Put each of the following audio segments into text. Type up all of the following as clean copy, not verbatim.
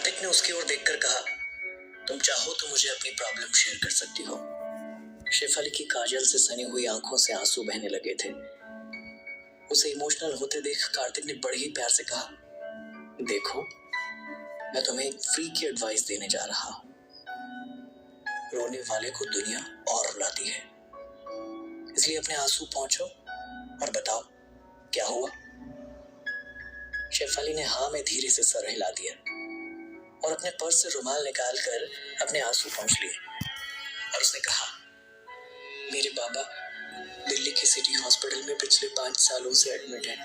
कार्तिक ने उसकी ओर देखकर कहा, तुम चाहो तो मुझे अपनी प्रॉब्लम शेयर कर सकती हो। शेफाली की काजल से सनी हुई आंखों से आंसू बहने लगे थे। उसे इमोशनल होते देख कार्तिक ने बड़े ही प्यार से कहा, देखो मैं तुम्हें एक फ्री की एडवाइस देने जा रहा हूं। रोने वाले को दुनिया और रुलाती है, इसलिए अपने आंसू पोंछो और बताओ क्या हुआ। शेफाली ने हाँ में धीरे से सर हिला दिया और अपने पर्स से रुमाल निकालकर अपने आंसू पोंछ लिए और उसने कहा, मेरे बाबा दिल्ली के सिटी हॉस्पिटल में पिछले 5 सालों से एडमिट हैं।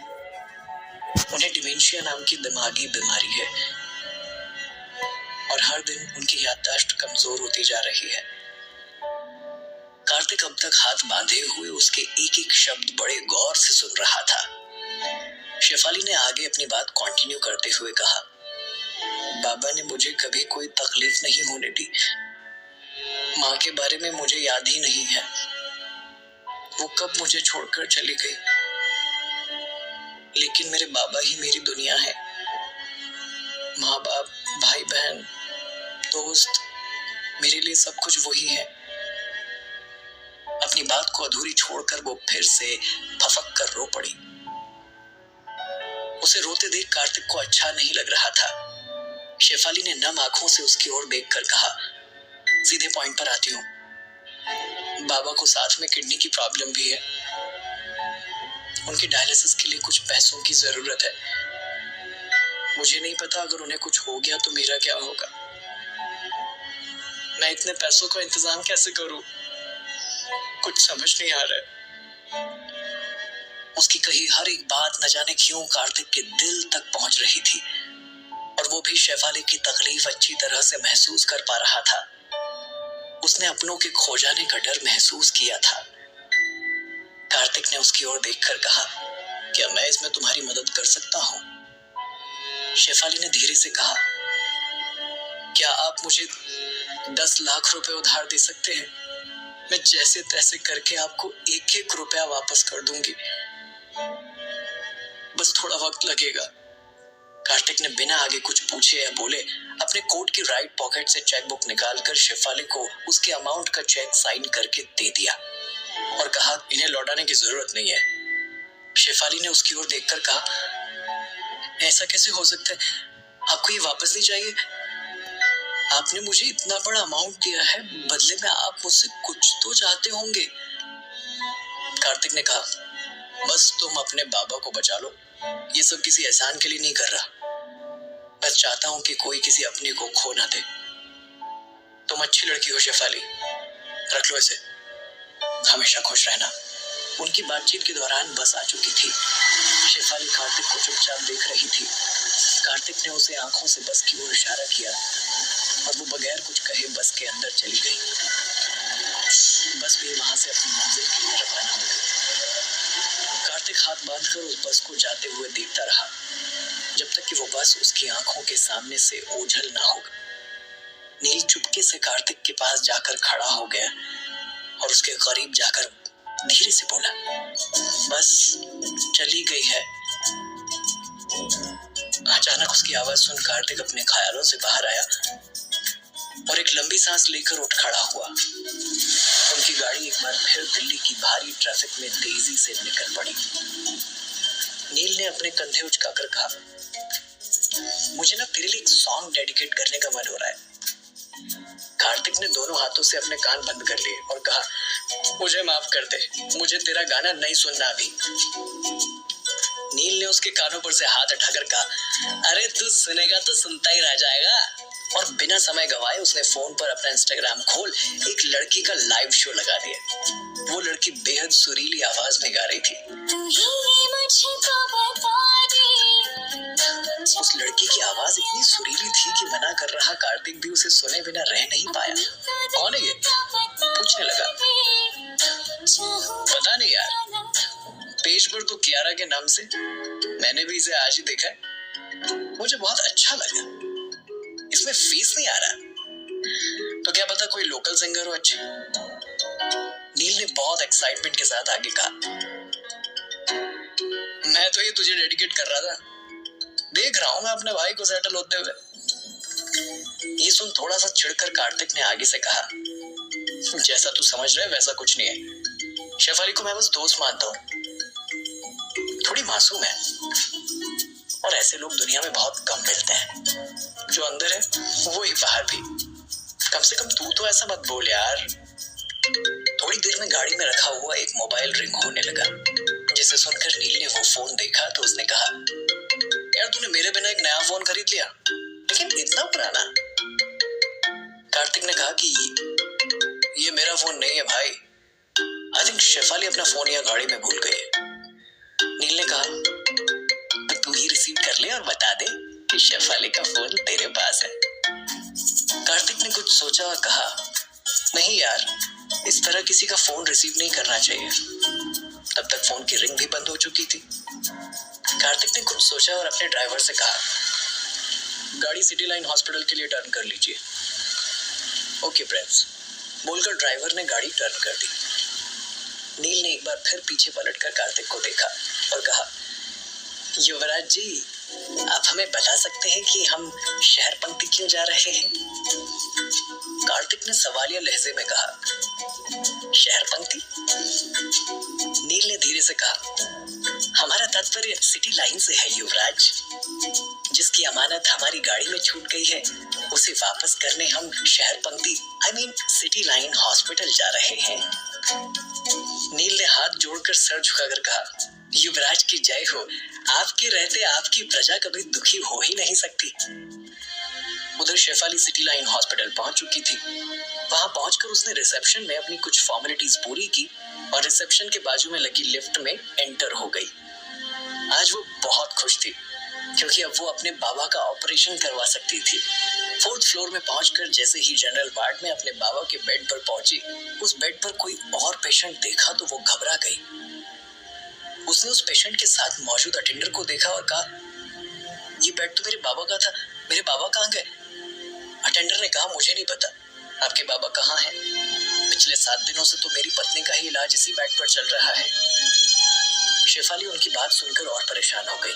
उन्हें डिमेंशिया नाम की दिमागी बीमारी है और हर दिन उनकी याददाश्त कमजोर होती जा रही है। कार्तिक अब तक हाथ बांधे हुए उसके एक एक शब्द बड़े गौर से सुन रहा था। शेफाली ने आगे अपनी बात कंटिन्यू करते हुए कहा, बाबा ने मुझे कभी कोई तकलीफ नहीं होने दी। माँ के बारे में मुझे याद ही नहीं है, वो कब मुझे छोड़कर चली गई। लेकिन मेरे बाबा ही मेरी दुनिया है। माँ बाप, भाई बहन, दोस्त, मेरे लिए सब कुछ वही है। अपनी बात को अधूरी छोड़कर वो फिर से फफक कर रो पड़ी। उसे रोते देख कार्तिक को अच्छा नहीं लग रहा था। शेफाली ने नम आंखों से उसकी ओर देखकर कहा, सीधे पॉइंट पर आती हूँ। बाबा को साथ में किडनी की प्रॉब्लम भी है। उनकी डायलिसिस के लिए कुछ पैसों की जरूरत है। मुझे नहीं पता अगर उन्हें कुछ हो गया तो मेरा क्या होगा। मैं इतने पैसों का इंतजाम कैसे करूं? कुछ समझ नहीं आ रहा है। उसकी कही हर एक बात न जाने क्यों कार्तिक के दिल तक पहुंच रही थी और वो भी शेफाली की तकलीफ अच्छी तरह से महसूस कर पा रहा था। उसने अपनों के खो जाने का डर महसूस किया था। कार्तिक ने उसकी ओर देखकर कहा, क्या मैं इसमें तुम्हारी मदद कर सकता हूं? शेफाली ने धीरे से कहा, क्या आप मुझे 10 लाख रुपए उधार दे सकते हैं? मैं जैसे तैसे करके आपको 1-1 रुपया वापस कर दूंगी। बस थोड़ा वक्त लगेगा। कार्तिक ने बिना आगे कुछ पूछे या बोले अपने कोट की राइट पॉकेट से चेकबुक निकालकर शेफाली को उसके अमाउंट का चेक साइन करके दे दिया और कहा, इन्हें लौटाने की जरूरत नहीं है। शेफाली ने उसकी ओर देखकर कहा, ऐसा कैसे हो सकता है? आपको ये वापस नहीं चाहिए? आपने मुझे इतना बड़ा अमाउंट दिया है, बदले में आप मुझसे कुछ तो चाहते होंगे। कार्तिक ने कहा, बस तुम अपने बाबा को बचा लो। ये सब किसी एहसान के लिए नहीं कर रहा। बस चाहता हूं कि कोई किसी अपने को खो ना दे। तुम अच्छी लड़की हो शेफाली, रख लो इसे। हमेशा खुश रहना। उनकी बातचीत के दौरान बस आ चुकी थी। शेफाली कार्तिक को चुपचाप देख रही थी। कार्तिक ने उसे आंखों से बस की ओर इशारा किया और वो बगैर कुछ कहे बस के अंदर चली गई। बस भी वहां से अपनी मंजिल के लिए रवाना हो गई। कार्तिक हाथ बांधकर उस बस को जाते हुए देखता रहा जब तक कि वो बस उसकी आंखों के सामने से ओझल ना हो। नील चुपके से कार्तिक के पास जाकर खड़ा हो गया और उसके करीब जाकर धीरे से बोला, बस चली गई है। अचानक उसकी आवाज सुन कार्तिक अपने ख्यालों से बाहर आया और एक लंबी सांस लेकर उठ खड़ा हुआ। उनकी गाड़ी एक बार फिर दिल्ली की भारी ट्रैफिक में तेजी से निकल पड़ी। नील ने अपने कंधे उचकाकर कहा, मुझे ना तेरे लिए एक सॉन्ग डेडिकेट करने का मन हो रहा है। कार्तिक ने दोनों हाथों से अपने कान बंद कर लिए और कहा, मुझे माफ कर दे, मुझे तेरा गाना नहीं सुनना अभी। नील ने उसके कानों पर से हाथ उठाकर कहा, अरे तू सुनेगा तो सुनता ही रह जाएगा। और बिना समय गवाए उसने फोन पर अपना इंस्टाग्राम खोल एक लड़की का लाइव शो लगा दिया। वो लड़की बेहद सुरीली आवाज में गा रही थी। उस लड़की की आवाज इतनी सुरीली थी कि मना कर रहा कार्तिक भी उसे सुने बिना रह नहीं पाया। कौन है ये? पूछने लगा। पता नहीं यार, पेज पर तो कियारा के नाम से। मैंने भी इसे आज ही देखा है। मुझे बहुत अच्छा लगा। इसमें फीस नहीं आ रहा, तो क्या पता कोई लोकल सिंगर हो अच्छे। नील ने बहुत एक्साइटमेंट के साथ आगे कहा, मैं तो ये तुझे डेडिकेट कर रहा था। देख रहा हूं मैं अपने भाई को सेटल होते हुए। ये सुन थोड़ा सा चिढ़कर कार्तिक ने आगे से कहा, जैसा तू समझ रहा है वैसा कुछ नहीं है। शेफाली को मैं बस दोस्त मानता हूँ, थोड़ी मासूम है और ऐसे लोग दुनिया में बहुत कम मिलते हैं। जो अंदर है वो ही बाहर भी। कम से कम तू तो ऐसा मत बोल यार। थोड़ी देर में गाड़ी में रखा हुआ एक मोबाइल रिंग होने लगा, जिसे सुनकर नील ने वो फोन देखा तो उसने कहा, यार तूने मेरे बिना एक नया फोन खरीद लिया, लेकिन इतना पुराना। कार्तिक ने कहा कि ये मेरा फोन नहीं है भाई, आई थिंक शेफाली अपना फोन या गाड़ी में भूल गई है। नील ने कहा, तो तू ही रिसीव कर ले और बता दे कि शेफाली का फोन तेरे पास है। कार्तिक ने कुछ सोचा और कहा, नहीं यार, इस तरह किसी का फोन रिसीव नहीं करना चाहिए। तब तक फोन की रिंग भी बंद हो चुकी थी। कार्तिक ने कुछ सोचा और अपने ड्राइवर से कहा, गाड़ी सिटी लाइन हॉस्पिटल के लिए टर्न कर लीजिए। ओके प्रिंस, बोलकर ड्राइवर ने गाड़ी टर्न कर दी। नील ने एक बार फिर पीछे पलटकर कार्तिक को देखा और कहा, युवराज जी, आप हमें बता सकते हैं कि हम शहर पंक्ति क्यों जा रहे हैं? कार्तिक ने सवालिया लहजे में कहा, शहर पंक्ति? नील ने धीरे से कहा, हमारा तात्पर्य सिटी लाइन से है युवराज। जिसकी अमानत हमारी गाड़ी में छूट गई है, उसे वापस करने हम शहर पंक्ति I mean city line hospital जा रहे हैं। नील ने हाथ जोड़कर सर झुकाकर कहा, युवराज की जय हो। आपके रहते आपकी प्रजा कभी दुखी हो ही नहीं सकती। उधर शेफाली सिटी लाइन हॉस्पिटल पहुंच चुकी थी। वहां पहुंचकर उसने रिसेप्शन में अपनी कुछ फॉर्मेलिटीज पूरी की और रिसेप्शन के बाजू में लगी लिफ्ट में एंटर हो गई। आज वो बहुत खुश थी, क्योंकि अब वो अपने बाबा का ऑपरेशन करवा सकती थी। 4th फ्लोर में पहुंचकर जैसे ही जनरल वार्ड में अपने बाबा के बेड पर पहुंची, उस बेड पर कोई और पेशेंट देखा तो वो घबरा गई। उसने उस पेशेंट के साथ मौजूद अटेंडर को देखा और कहा, ये बेड तो मेरे बाबा का था, मेरे बाबा कहाँ गए? अटेंडर ने कहा, मुझे नहीं पता आपके बाबा कहाँ हैं। पिछले 7 दिनों से तो मेरी पत्नी का ही इलाज इसी बेड पर चल रहा है। शेफाली उनकी बात सुनकर और परेशान हो गई।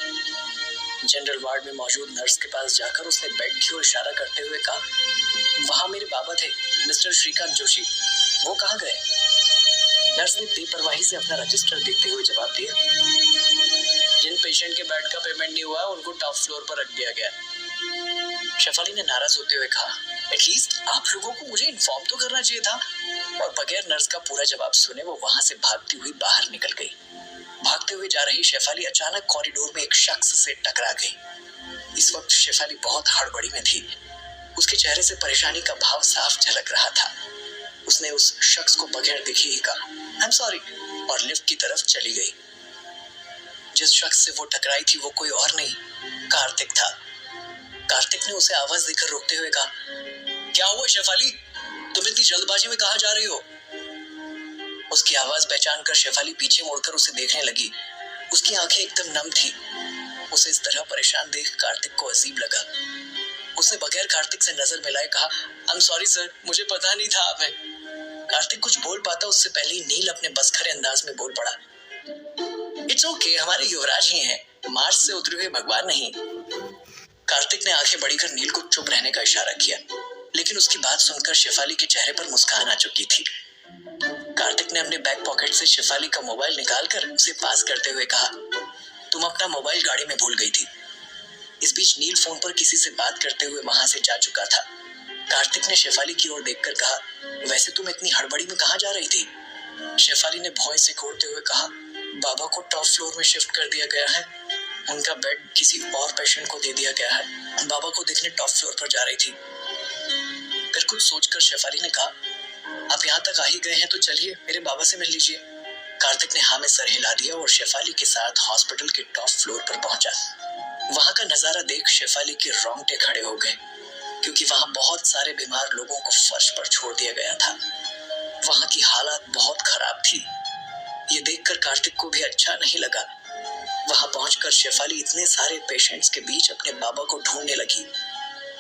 जनरल वार्ड में मौजूद नर्स के पास जाकर उसने बेड की ओर इशारा करते हुए कहा, वहां मेरे बाबा थे, मिस्टर श्रीकांत जोशी, वो कहाँ गए? नर्स ने बेपरवाही से अपना रजिस्टर देखते हुए जवाब दिया, जिन पेशेंट के बेड का पेमेंट नहीं हुआ उनको टॉप फ्लोर पर रख दिया गया। शेफाली ने नाराज होते हुए कहा, एटलीस्ट आप लोगों को मुझे इन्फॉर्म तो करना चाहिए था। और बगैर नर्स का पूरा जवाब सुने वो वहां से भागती हुई बाहर निकल गई। भागते हुए जा रही शेफाली अचानक कॉरिडोर में एक शख्स से टकरा गई। इस वक्त शेफाली बहुत हड़बड़ी में थी। उसके चेहरे से परेशानी का भाव साफ झलक रहा था। उसने उस शख्स को बगैर देखे ही कहा, आई एम सॉरी, और लिफ्ट की तरफ चली गई। जिस शख्स से वो टकराई थी वो कोई और नहीं, कार्तिक था। कार्तिक ने उसे आवाज देकर रोकते हुए कहा, क्या हुआ शेफाली, तुम इतनी जल्दबाजी में कहाँ जा रही हो? उसकी आवाज पहचान कर शेफाली पीछे मुड़कर उसे देखने लगी। उसकी आंखें एकदम नम थी। उसे इस तरह परेशान देख कार्तिक को अजीब लगा। उसने बगैर कार्तिक से नजर मिलाए कहा, आई एम सॉरी सर, मुझे पता नहीं था आप हैं। कार्तिक कुछ बोल पाता उससे पहले ही नील अपने बसखरे अंदाज में बोल पड़ा, इट्स ओके, हमारे युवराज ही हैं, मार्स से उतरे हुए भगवान नहीं। कार्तिक ने आंखें बड़ी कर नील को चुप रहने का इशारा किया, लेकिन उसकी बात सुनकर शेफाली के चेहरे पर मुस्कान आ चुकी थी। कार्तिक ने अपने बैक पॉकेट से शेफाली का मोबाइल निकालकर उसे पास करते हुए कहा, तुम अपना मोबाइल गाड़ी में भूल गई थी। इस बीच नील फोन पर किसी से बात करते हुए वहां से जा चुका था। कार्तिक ने शेफाली की ओर देखकर कहा, वैसे तुम इतनी हड़बड़ी में कहाँ जा रही थी? शेफाली ने भौं से खोलते हुए कहा, बाबा को टॉप फ्लोर में शिफ्ट कर दिया गया है, उनका बेड किसी और पेशेंट को दे दिया गया है। बाबा को देखने टॉप फ्लोर पर जा रही थी। फिर कुछ सोचकर शेफाली ने कहा, आप यहाँ तक आ ही गए हैं तो चलिए मेरे बाबा से मिल लीजिए। कार्तिक ने हाँ में सर हिला दिया और शेफाली के साथ हॉस्पिटल के टॉप फ्लोर पर पहुंचा। वहां का नजारा देख शेफाली के रोंगटे खड़े हो गए, क्योंकि वहां बहुत सारे बीमार लोगों को फर्श पर छोड़ दिया गया था। वहां की हालत बहुत खराब थी। ये देखकर कार्तिक को भी अच्छा नहीं लगा। वहां पहुंचकर शेफाली इतने सारे पेशेंट्स के बीच अपने बाबा को ढूंढने लगी।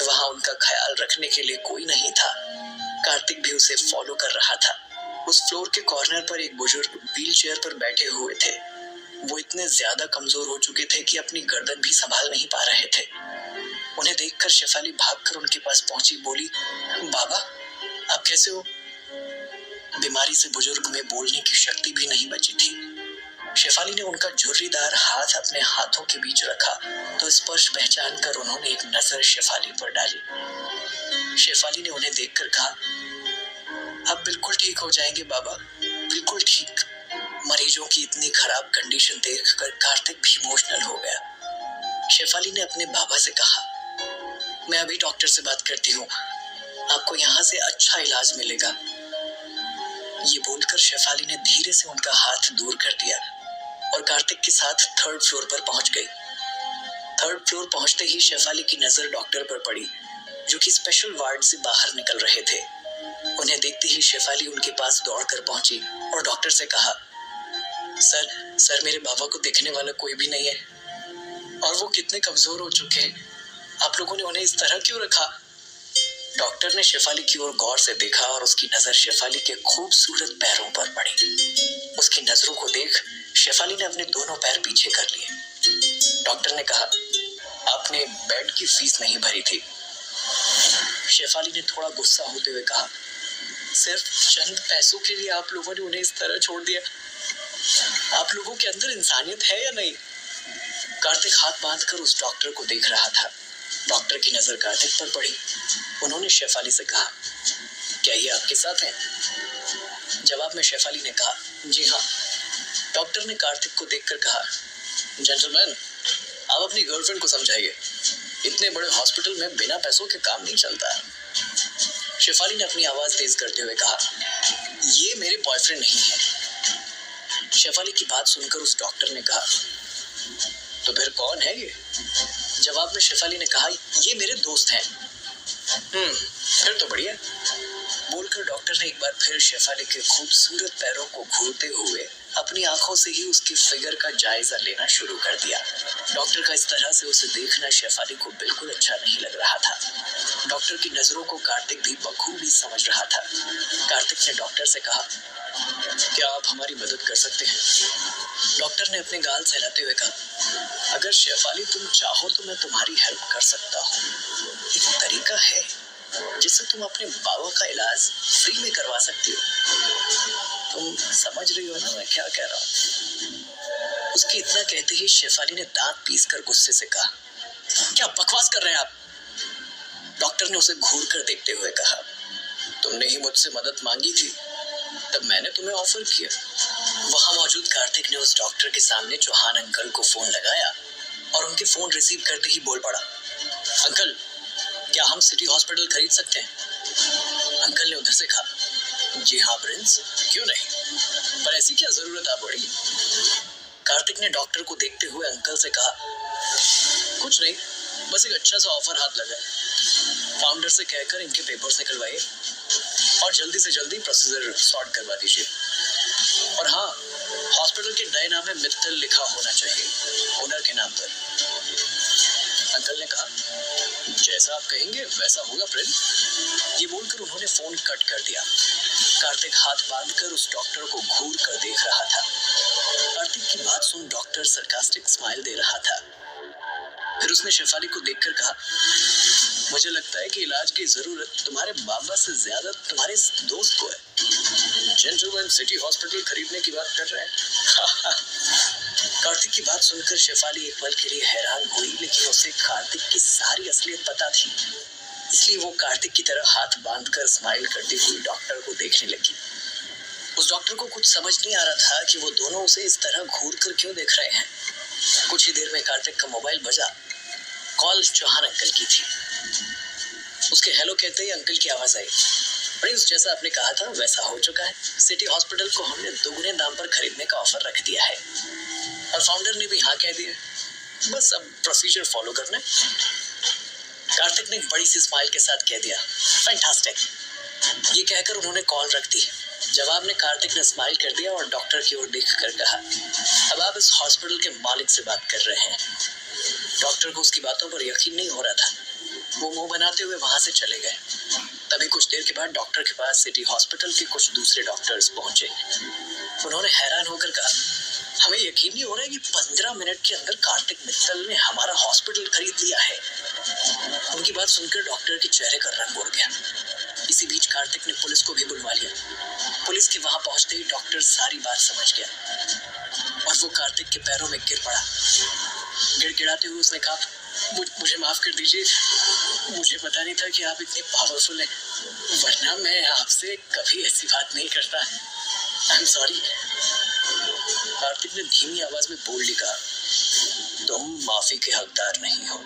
वहां उनका ख्याल रखने के लिए कोई नहीं था। कार्तिक भी उसे फॉलो कर रहा था। उस फ्लोर के कॉर्नर पर एक बुजुर्ग व्हील चेयर पर बैठे हुए थे। वो इतने ज्यादा कमजोर हो चुके थे कि अपनी गर्दन भी संभाल नहीं पा रहे थे। उन्हें देखकर शेफाली भागकर उनके पास पहुंची, बोली, बाबा आप कैसे हो? बीमारी से बुजुर्ग में बोलने की शक्ति भी नहीं बची थी। शेफाली ने उनका झुर्रीदार हाथ अपने हाथों के बीच रखा तो स्पर्श पहचान कर उन्होंने एक नजर शेफाली पर डाली। शेफाली ने उन्हें देखकर कहा, आप बिल्कुल ठीक हो जाएंगे बाबा, बिल्कुल ठीक। मरीजों की इतनी खराब कंडीशन देखकर कार्तिक भी इमोशनल हो गया। शेफाली ने अपने बाबा से कहा, मैं अभी डॉक्टर से बात करती हूँ, आपको यहाँ से अच्छा इलाज मिलेगा। ये बोलकर शेफाली ने धीरे से उनका हाथ दूर कर दिया और कार्तिक के साथ 3rd फ्लोर पर पहुंच गई। 3rd फ्लोर पहुंचते ही शेफाली की नजर डॉक्टर पर पड़ी, जो कि स्पेशल वार्ड से बाहर निकल रहे थे। उन्हें देखते ही शेफाली उनके पास दौड़कर पहुंची और डॉक्टर से कहा, सर मेरे बाबा को देखने वाला कोई भी नहीं है और वो कितने कमजोर हो चुके हैं, आप लोगों ने उन्हें इस तरह क्यों रखा? डॉक्टर ने शेफाली की ओर गौर से देखा और उसकी नजर शेफाली के खूबसूरत पैरों पर पड़ी। उसकी नजरों को देख शेफाली ने अपने दोनों पैर पीछे कर लिए। डॉक्टर ने कहा, आपने बेड की फीस नहीं भरी थी। शेफाली ने थोड़ा गुस्सा होते हुए कहा, सिर्फ चंद पैसों के लिए आप लोगों ने उन्हें इस तरह छोड़ दिया। आप लोगों के अंदर इंसानियत है या नहीं? कार्तिक हाथ बांधकर उस डॉक्टर को देख रहा था। डॉक्टर की नजर कार्तिक पर पड़ी। उन्होंने शेफाली से कहा, क्या ये आपके साथ हैं? जवाब में शेफाली ने कहा, जी हाँ। डॉक्टर ने कार्तिक को देखकर कहा, जेंटलमैन, आप अपनी गर्लफ्रेंड को समझाइए, इतने बड़े हॉस्पिटल में बिना पैसों के काम नहीं चलता। शेफाली ने अपनी आवाज तेज करते हुए कहा, ये मेरे बॉयफ्रेंड नहीं है। शेफाली की बात सुनकर उस डॉक्टर ने कहा, तो फिर कौन है ये? जवाब में शेफाली ने कहा, ये मेरे दोस्त हैं। फिर तो बढ़िया। बोलकर डॉक्टर ने एक बार फिर शेफाली के खूबसूरत पैरों को घूरते हुए अपनी आंखों से ही उसकी फिगर का जायजा लेना शुरू कर दिया। डॉक्टर का इस तरह से उसे देखना शेफाली को बिल्कुल अच्छा नहीं लग रहा था। डॉक्टर की नजरों को कार्तिक भी बखूबी समझ रहा था। कार्तिक ने डॉक्टर से कहा, क्या आप हमारी मदद कर सकते हैं? डॉक्टर ने अपने गाल सहलाते हुए कहा, अगर शेफाली तुम चाहो तो मैं तुम्हारी हेल्प कर सकता हूँ। एक तरीका है जिससे तुम अपने बाबा का इलाज फ्री में करवा सकती हो। तुम समझ रही हो ना मैं क्या कह रहा हूँ? उसके इतना कहते ही शेफाली ने दांत पीसकर गुस्से से कहा, क्या बकवास कर रहे हैं आप? डॉक्टर ने उसे घूर कर देखते हुए कहा, तुमने ही मुझसे मदद मांगी थी, तब मैंने तुम्हें ऑफर किया। वहां मौजूद कार्तिक ने उस डॉक्टर के सामने चौहान अंकल को फोन लगाया और उनके फोन रिसीव करते ही बोल पड़ा, अंकल, क्या हम सिटी हॉस्पिटल खरीद सकते हैं? अंकल ने उधर से कहा, जी हाँ प्रिंस, क्यों नहीं, पर ऐसी क्या जरूरत आ पड़ी? कार्तिक ने डॉक्टर को देखते हुए अंकल से कहा, कुछ नहीं, बस एक अच्छा सा ऑफर हाथ लगा है। फाउंडर से कहकर इनके पेपर्स निकलवाइए और जल्दी से जल्दी प्रोसीजर सॉर्ट करवा दीजिए। और हाँ, हॉस्पिटल के नए नाम में मित्तल लिखा होना चाहिए, ओनर के नाम पर। अंकल ने कहा, जैसा आप कहेंगे वैसा होगा प्रिंस। ये बोलकर उन्होंने फोन कट कर दिया। कार्तिक हाथ बांधकर उस डॉक्टर को घूर कर देख रहा था। कार्तिक की बात सुन डॉक्टर सरकास्टिक स्माइल दे रहा था। फिर उसने शेफाली को देखकर कहा, मुझे लगता है कि इलाज की जरूरत तुम्हारे बाबा से ज्यादा तुम्हारे दोस्त को है। जेंटलमैन सिटी हॉस्पिटल खरीदने की बात कर रहे हैं। कार्तिक की बात सुनकर शेफाली एक पल के लिए हैरान हुई, लेकिन उसे कार्तिक की सारी असलियत पता थी, इसलिए वो कार्तिक की तरह हाथ बांधकर स्माइल करती हुई डॉक्टर को देखने लगी। उस डॉक्टर को कुछ समझ नहीं आ रहा था कि वो दोनों उसे इस तरह घूर कर क्यों देख रहे हैं। कुछ ही देर में कार्तिक का मोबाइल बजा। कॉल चौहान अंकल की थी। उसके हेलो कहते ही अंकल की आवाज आई, प्रिंस, जैसा आपने कहा था वैसा हो चुका है। सिटी हॉस्पिटल को हमने दोगुने दाम पर खरीदने का ऑफर रख दिया है और फाउंडर ने भी हाँ कह दिया। बस अब प्रोसीजर फॉलो करना है। कार्तिक ने एक बड़ी सी स्माइल के साथ कह दिया, फैंटास्टिक। ये कहकर उन्होंने कॉल रख दी। जवाब में कार्तिक ने स्माइल कर दिया और डॉक्टर की ओर देखकर कहा, अब आप इस हॉस्पिटल के मालिक से बात कर रहे हैं। डॉक्टर को उसकी बातों पर यकीन नहीं हो रहा था। वो मुंह बनाते हुए वहां से चले गए। तभी कुछ देर के बाद डॉक्टर के पास सिटी हॉस्पिटल के कुछ दूसरे डॉक्टर्स पहुंचे। उन्होंने हैरान होकर कहा, हमें यकीन नहीं हो रहा है कि 15 मिनट के अंदर कार्तिक मित्तल ने हमारा हॉस्पिटल खरीद लिया है। उनकी बात सुनकर डॉक्टर के चेहरे का रंग उड़ गया। इसी बीच कार्तिक ने पुलिस को भी बुलवा लिया। पुलिस के वहां पहुंचते ही डॉक्टर सारी बात समझ गया और वो कार्तिक के पैरों में गिर पड़ा। गिड़गिड़ाते हुए उसने कहा, मुझे माफ कर दीजिए, मुझे पता नहीं था कि आप इतने पावरफुल हैं, वरना मैं आपसे कभी ऐसी बात नहीं करता। I am sorry. कार्तिक ने धीमी आवाज में बोल कहा, तुम माफी के हकदार नहीं हो।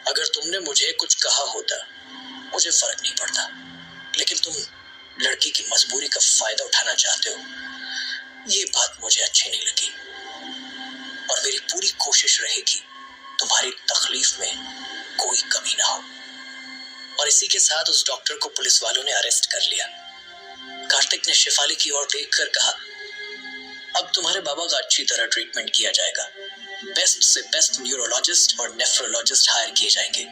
अगर तुमने मुझे कुछ कहा होता मुझे फर्क नहीं पड़ता, लेकिन तुम लड़की की मजबूरी का फायदा उठाना चाहते हो, ये बात मुझे अच्छी नहीं लगी और मेरी पूरी कोशिश रहेगी तुम्हारी तकलीफ में कोई कमी ना हो। और इसी के साथ उस डॉक्टर को पुलिस वालों ने अरेस्ट कर लिया। कार्तिक ने शेफाली की ओर देखकर कहा, अब तुम्हारे बाबा का अच्छी तरह ट्रीटमेंट किया जाएगा। बेस्ट से बेस्ट न्यूरोलॉजिस्ट और नेफ्रोलॉजिस्ट हायर किए जाएंगे।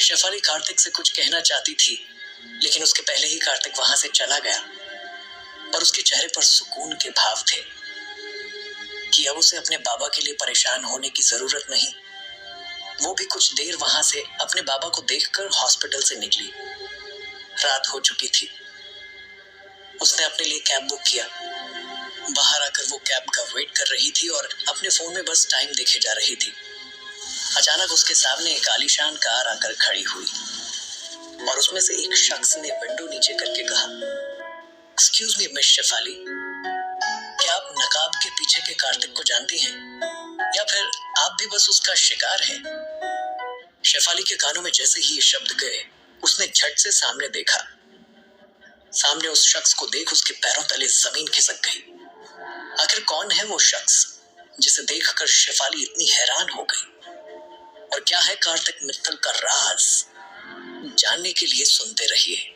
शेफाली कार्तिक से कुछ कहना चाहती थी, लेकिन उसके पहले ही कार्तिक वहां से चला गया और उसके चेहरे पर सुकून के भाव थे कि अब उसे अपने बाबा के लिए परेशान होने की जरूरत नहीं। वो भी कुछ देर वहां से अपने बाबा को देखकर हॉस्पिटल से निकली। रात हो चुकी थी। उसने अपने लिए कैब बुक किया। बाहर आकर वो कैब का वेट कर रही थी और अपने फोन में बस टाइम देखे जा रही थी। अचानक उसके सामने एक आलीशान कार आकर खड़ी हुई और उसमें से एक शख्स ने विंडो नीचे करके कहा, एक्सक्यूज मी मिस शेफाली, क्या आप नकाब के पीछे के कार्तिक को जानती हैं या फिर आप भी बस उसका शिकार हैं? शेफाली के कानों में जैसे ही ये शब्द गए, उसने झट से सामने देखा। सामने उस शख्स को देख उसके पैरों तले जमीन खिसक गई। आखिर कौन है वो शख्स जिसे देखकर शेफाली इतनी हैरान हो गई? और क्या है कार्तिक मित्तल का राज? जानने के लिए सुनते रहिए।